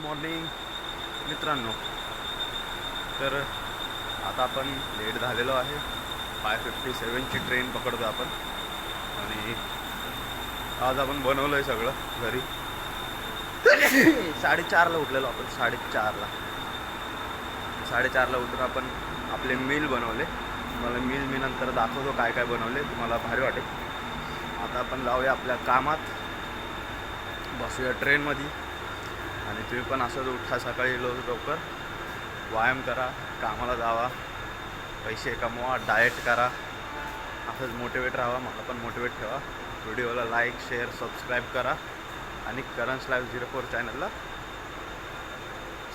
Morning मित्रांनो. तर आता आपण लेट झालेलो आहे. 5:57ची ट्रेन पकडतो आपण. आणि आज आपण बनवलं आहे सगळं घरी. 4:30ला उठलेलो आपण. 4:30ला उठून आपण आपले मील बनवले. मला मी नंतर दाखवतो काय काय बनवले, तुम्हाला भारी वाटेल. आता आपण जाऊया आपल्या कामात, बसूया ट्रेनमध्ये. आणि तुम्ही पण असंच उठा, सकाळी लवकर व्यायाम करा, कामाला जावा, पैसे कमवा, डाएट करा, असंच मोटिवेट राहा. मला पण मोटिवेट ठेवा. व्हिडिओला लाईक, शेअर, सबस्क्राईब करा आणि करंज लाईव्ह 04 चॅनलला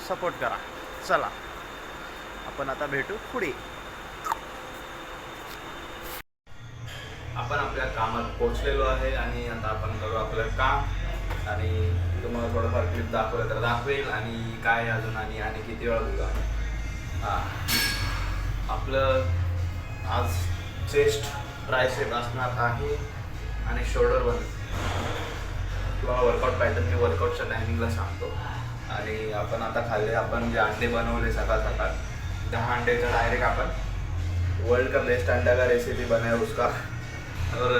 सपोर्ट करा. चला आपण आता भेटू पुढे. आपण आपल्या कामात पोहोचलेलो आहे आणि आता आपण करू आपलं काम. आणि तुम्हाला थोडंफार क्लिप दाखवलं तर दाखवेल आणि काय अजून आणि किती वेळा होता. हां, आपलं आज चेस्ट ट्रायसेप असणार आहे आणि शोल्डर वन. किंवा वर्कआउट पॅटर्न मी वर्कआउटच्या टायमिंगला सांगतो. आणि आपण आता खाल्ले, आपण जे अंडे बनवले सकाळ 10 अंडे का डायरेक्ट अपन वर्ल्ड का बेस्ट अंडा का रेसिपी बनाया उसका, और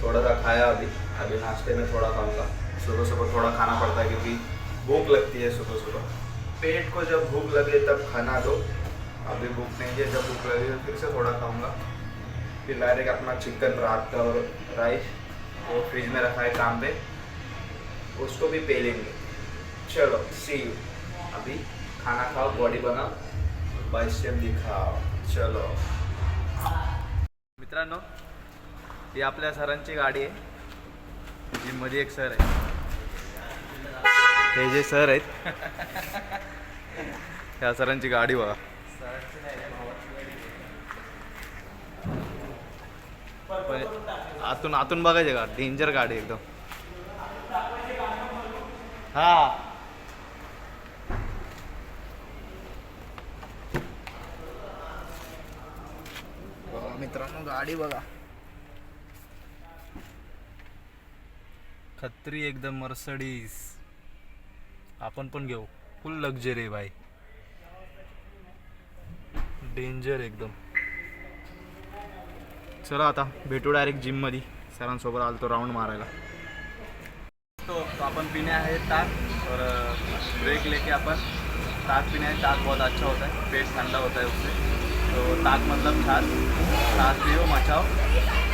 थोड़ा सा खाया. अभी नाश्ते में थोड़ा खाऊंगा. सुबह थोड़ा खाना पड़ता है क्योंकि भूख लगती है सुबह. पेट को जब भूख लगे तब खाना दो. अभी भूख नहीं है, जब भूख लगे तो फिर से थोड़ा खाऊंगा. फिर डायरेक्ट अपना चिकन रात का और राइस वो फ्रिज में रखा है काम पे, उसको भी पे लेंगे. चलो सी यू. अभी खाना खाओ, बॉडी बनाओ, बाइसेप दिखाओ. चलो मित्रांनो, ही आपल्या सरांची गाडी आहे. जिममध्ये एक सर आहे. हे जे सर आहेत ह्या सरांची गाडी बघा. आतून बघायचे का, डेंजर गाडी एकदम. हा मित्रांनो, गाडी बघा, खत्री एकदम मर्सडीज. आपण पण घेऊ. फुल लक्झरी आहे भाई, डेंजर एकदम. चला आता भेटू डायरेक्ट जिम मध्ये. सरांसोबत आलतो राउंड मारायला. तो अपन पीने आए ताक, और ब्रेक लेके अपन ताक पीने आए. ताक बहुत अच्छा होता है, पेट ठंडा होता है उससे. तो ताक मतलब छाछ पियो, मचाओ.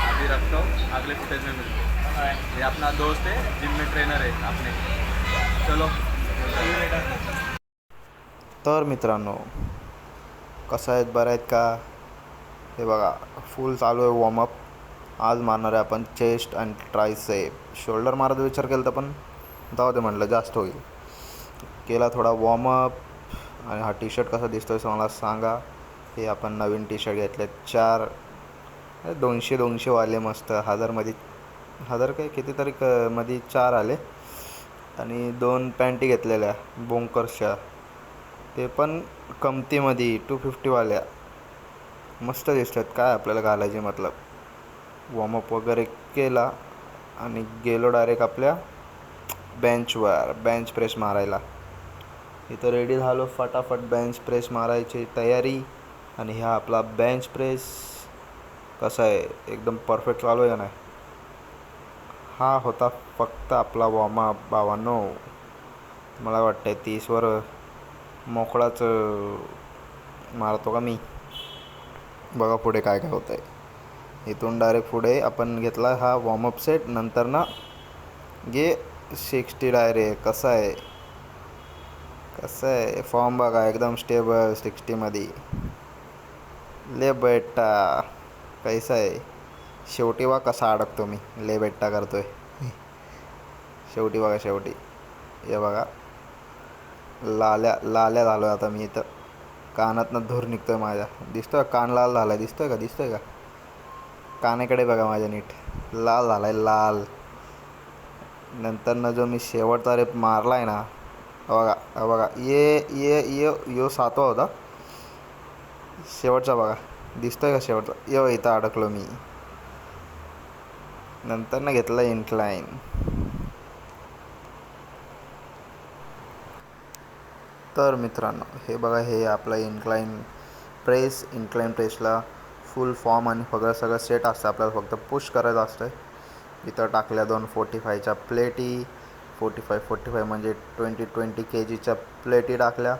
अभी रखता हूँ, अगले फुटेज में मिलते हैं. ये अपना दोस्त है, जिम में ट्रेनर है अपने. चलो. तर मित्रांनो, कसं आहेत, बरं आहेत का? हे बघा, फुल चालू आहे वॉर्मअप. आज मारणार आहे आपण चेस्ट आणि ट्रायसेप. शोल्डर मारायचा विचार केला तर पण जाऊ दे म्हटलं, जास्त होईल. केला थोडा वॉर्मअप. आणि हा टी शर्ट कसा दिसतोय मला सांगा. हे आपण नवीन टी शर्ट घेतले 4 200 वाले, मस्त 1000मध्ये. 1000 काय कितीतरी मध्ये 4 आले. आणि 2 पॅन्टी घेतलेल्या बोंकर्सच्या, ते पण कमतीमध्ये 250 वाल्या. मस्त दिसतात. काय आपल्याला घालायचे मतलब. वॉर्मअप वगैरे केला आणि गेलो डायरेक्ट आपल्या बेंचवर बेंच प्रेस मारायला. इथं रेडी झालो, फटाफट बेंच प्रेस मारायची तयारी. आणि हा आपला बेंच प्रेस कसा आहे, एकदम परफेक्ट चालू आहे का नाही. हा होता फक्त आपला वॉर्मअप भावांनो. मला वाटतं 30वर मोकळाच मारतो का मी. बघा पुढे काय काय होतं आहे. इथून डायरेक्ट पुढे आपण घेतला हा वॉर्मअप सेट. नंतर ना गे 60 डायरेक्ट. कसं आहे फॉर्म बघा, एकदम स्टेबल 60मध्ये. ले बेटा कैसा आहे. शेवटी बघा कसा अडकतो मी, ले बेटा करतोय. शेवटी बघा, शेवटी हे बघा, लाल्या झालो आता मी. इथं कानातनं धूर निघतोय माझ्या. दिसतोय कान लाल झालाय, दिसतोय का कानाकडे बघा माझ्या नीट. लाल झालाय, लाल. नंतर जो मी शेवटचा रेप मारला आहे ना, बघा ये 7वा होता. शेवटचा बघा, दिसतोय का शेवटचा. इथं अडकलो मी. नंतर ना घेतला इन्क्लाइन. तर मित्रांनो हे बघा, हे आपलं इन्क्लाइन प्रेसला फुल फॉर्म आणि सगळं सेट असतं. आपल्याला फक्त पुश करायचं असतं. इथं टाकल्या 245च्या प्लेटी, 45 म्हणजे 20 kgच्या प्लेटी टाकल्या.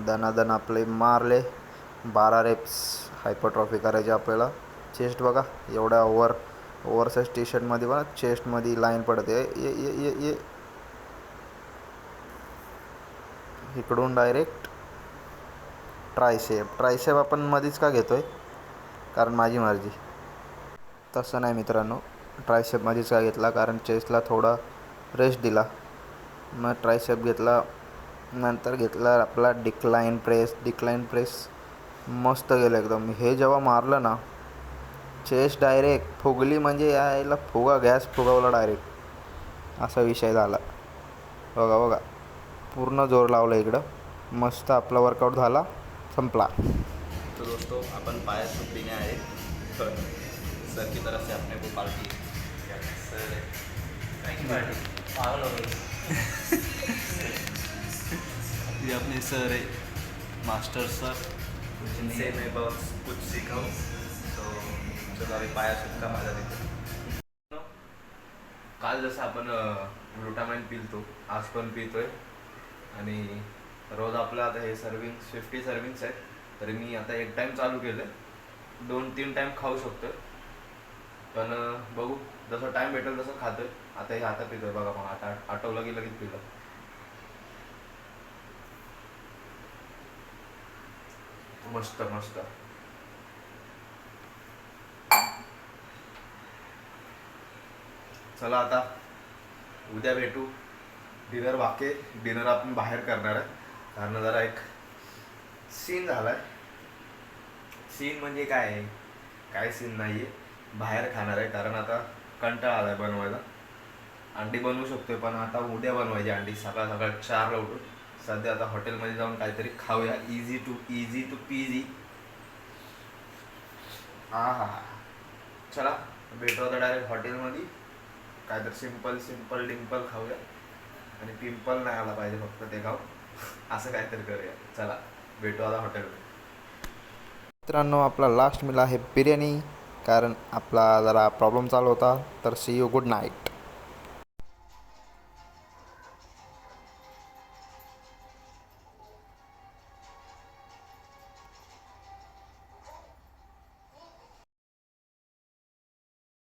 दनादन आपले मारले. 12 रेप्स हायपरट्रॉफी करायची आपल्याला. चेस्ट बघा, एवढ्या ओव्हरसाइज टी शर्टमध्ये बघा चेस्टमध्ये लाईन पडते. ये इकडून डायरेक्ट ट्रायसेप आपण मध्येच का घेतो आहे, कारण माझी मर्जी. तसं नाही मित्रांनो, ट्रायसेपमध्येच का घेतला, कारण चेस्टला थोडा रेस्ट दिला. मग ट्रायसेप घेतला. नंतर घेतला आपला डिक्लाइन प्रेस. मस्त गेलं एकदम. हे जेव्हा मारलं ना, चेस्ट डायरेक्ट फुगली, म्हणजे यायला गॅस फुगवला डायरेक्ट, असा विषय झाला. बघा पूर्ण जोर लावला इकडं. मस्त आपला वर्कआउट झाला, संपला. तो दोस्तों, अपन पाया सूप पीने आए, तो सर की तरफ से अपने को पार्टी। सर पार्टी पागल हो गई। ये अपने सर है, मास्टर सर, जिनसे मैं बहुत कुछ सीखा हूँ. तो चलो अभी पाया सूप का मजा देते. काल जसं आपण ग्लुटामाइन पिलतो, आज पण पितोय. आणि रोज आपलं आता हे 50 सर्विंग्स आहेत. तरी मी आता एक टाईम चालू केलं आहे. 2-3 टाईम खाऊ शकतो, पण बघू जसं टाईम भेटेल तसं खातोय. आता हे आता पितोय बघा. मग आता आठवलं की लगेच पिलं. मस्त. चला आता उद्या भेटू. डिनर आपण बाहेर करणार आहे, कारण जरा एक सीन झालाय. सीन म्हणजे काय सीन नाही आहे, बाहेर खाणार आहे. कारण आता कंटाळा आलाय बनवायला. अंडी बनवू शकतोय, पण आता उद्या बनवायची अंडी सकाळ 4ला उठून. सध्या आता हॉटेलमध्ये जाऊन काहीतरी खाऊया. Easy to PG. हा चला भेटू आता डायरेक्ट हॉटेलमध्ये. काहीतरी सिंपल डिंपल खाऊया. आणि पिंपल नाही आला पाहिजे, फक्त ते खाऊ. असं काहीतरी करूया. चला भेटू आता हॉटेलमध्ये. मित्रांनो आपला लास्ट मील आहे बिर्याणी, कारण आपला जरा प्रॉब्लेम चालू होता. तर सी यू, गुड नाईट.